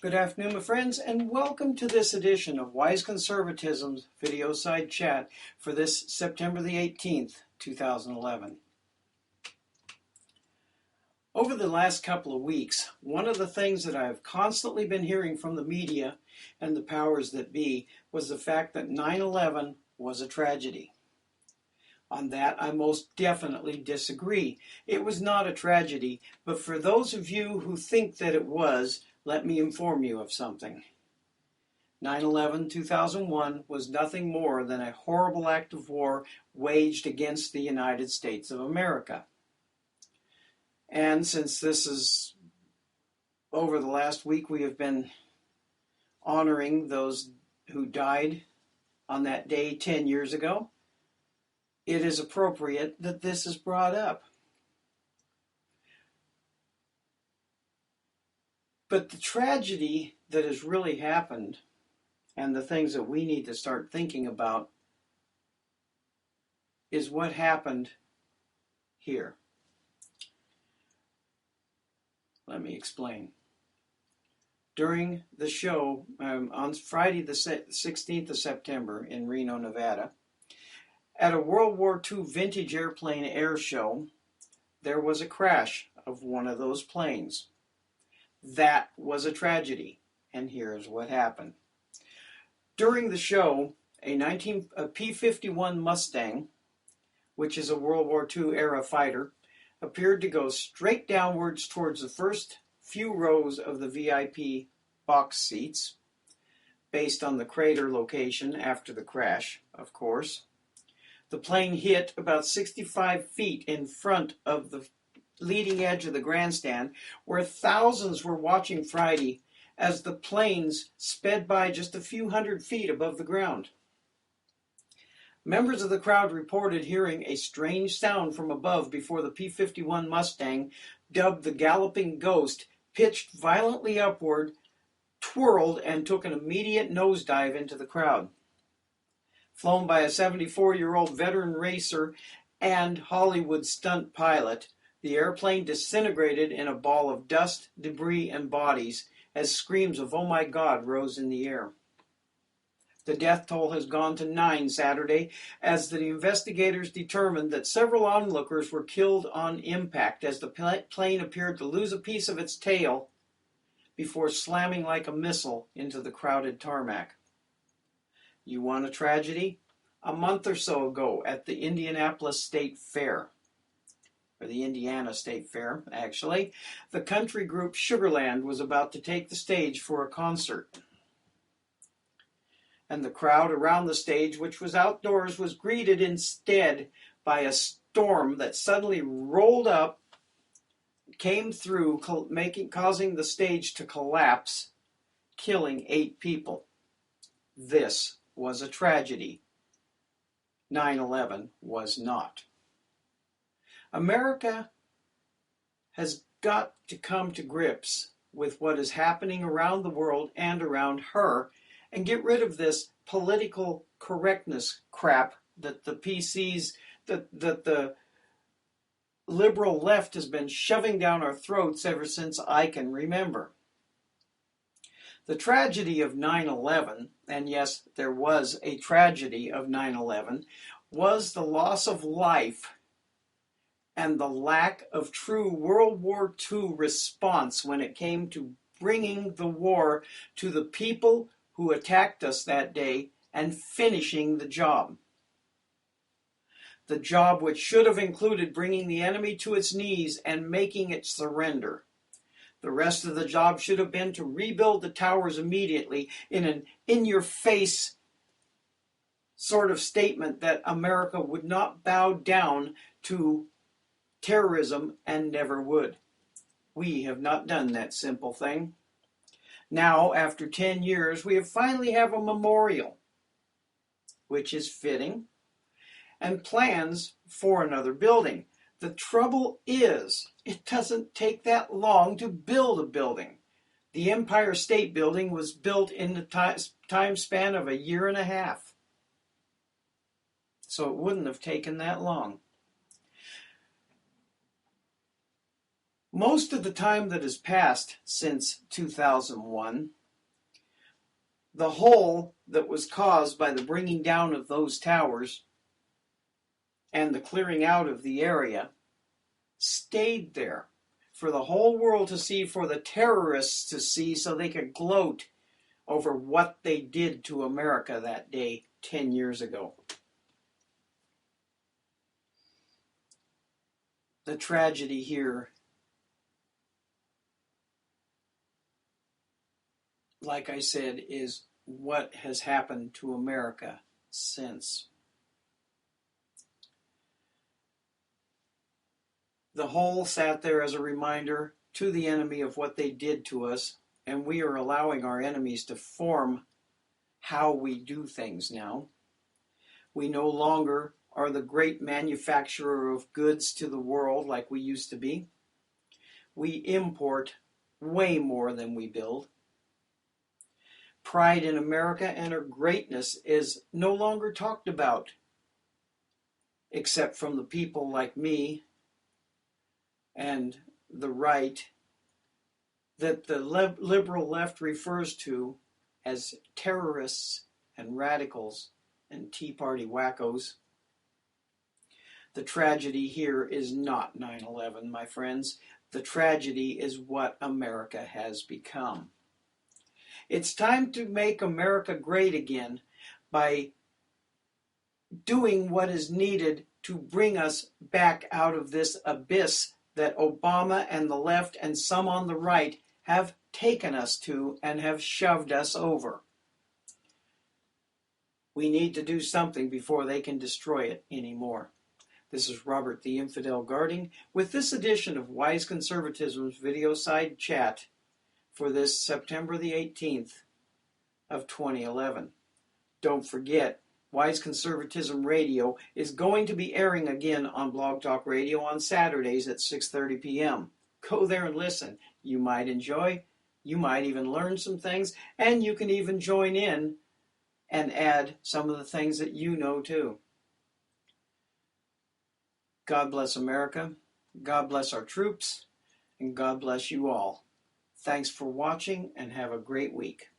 Good afternoon, my friends, and welcome to this edition of Wise Conservatism's Videoside Chat for this September the 18th, 2011. Over the last couple of weeks, one of the things that I've constantly been hearing from the media and the powers that be was the fact that 9/11 was a tragedy. On that, I most definitely disagree. It was not a tragedy, but for those of you who think that it was, let me inform you of something. 9/11/2001 was nothing more than a horrible act of war waged against the United States of America. And since this is over the last week, we have been honoring those who died on that day 10 years ago, it is appropriate that this is brought up. But the tragedy that has really happened and the things that we need to start thinking about is what happened here. Let me explain. During the show on Friday the 16th of September in Reno, Nevada, at a World War II vintage airplane air show, there was a crash of one of those planes. That was a tragedy, and here's what happened. During the show, a P-51 Mustang, which is a World War II era fighter, appeared to go straight downwards towards the first few rows of the VIP box seats, based on the crater location after the crash, of course. The plane hit about 65 feet in front of the leading edge of the grandstand, where thousands were watching Friday as the planes sped by just a few hundred feet above the ground. Members of the crowd reported hearing a strange sound from above before the P-51 Mustang, dubbed the Galloping Ghost, pitched violently upward, twirled, and took an immediate nosedive into the crowd. Flown by a 74-year-old veteran racer and Hollywood stunt pilot, the airplane disintegrated in a ball of dust, debris, and bodies as screams of "Oh my God" rose in the air. The death toll has gone to 9 Saturday, as the investigators determined that several onlookers were killed on impact as the plane appeared to lose a piece of its tail before slamming like a missile into the crowded tarmac. You want a tragedy? A month or so ago at the Indianapolis State Fair, or the Indiana State Fair, actually, the country group Sugarland was about to take the stage for a concert. And the crowd around the stage, which was outdoors, was greeted instead by a storm that suddenly rolled up, came through, causing the stage to collapse, killing 8 people. This was a tragedy. 9/11 was not. America has got to come to grips with what is happening around the world and around her, and get rid of this political correctness crap that the PCs, that the liberal left has been shoving down our throats ever since I can remember. The tragedy of 9/11, and yes, there was a tragedy of 9/11, was the loss of life and the lack of true World War II response when it came to bringing the war to the people who attacked us that day and finishing the job. The job which should have included bringing the enemy to its knees and making it surrender. The rest of the job should have been to rebuild the towers immediately in an in-your-face sort of statement that America would not bow down to terrorism and never would. We have not done that simple thing. Now, after 10 years, we finally have a memorial, which is fitting, and plans for another building. The trouble is, it doesn't take that long to build a building. The Empire State Building was built in the time span of a year and a half. So it wouldn't have taken that long. Most of the time that has passed since 2001, the hole that was caused by the bringing down of those towers and the clearing out of the area stayed there for the whole world to see, for the terrorists to see, so they could gloat over what they did to America that day 10 years ago. The tragedy here, like I said, is what has happened to America since. The hole sat there as a reminder to the enemy of what they did to us, and we are allowing our enemies to form how we do things now. We no longer are the great manufacturer of goods to the world like we used to be. We import way more than we build. Pride in America and her greatness is no longer talked about, except from the people like me and the right that the liberal left refers to as terrorists and radicals and Tea Party wackos. The tragedy here is not 9/11, my friends. The tragedy is what America has become. It's time to make America great again by doing what is needed to bring us back out of this abyss that Obama and the left and some on the right have taken us to and have shoved us over. We need to do something before they can destroy it anymore. This is Robert the Infidel Guarding with this edition of Wise Conservatism's Videoside Chat for this September the 18th of 2011. Don't forget, Wise Conservatism Radio is going to be airing again on Blog Talk Radio on Saturdays at 6:30 p.m. Go there and listen. You might enjoy, you might even learn some things, and you can even join in and add some of the things that you know too. God bless America, God bless our troops, and God bless you all. Thanks for watching and have a great week.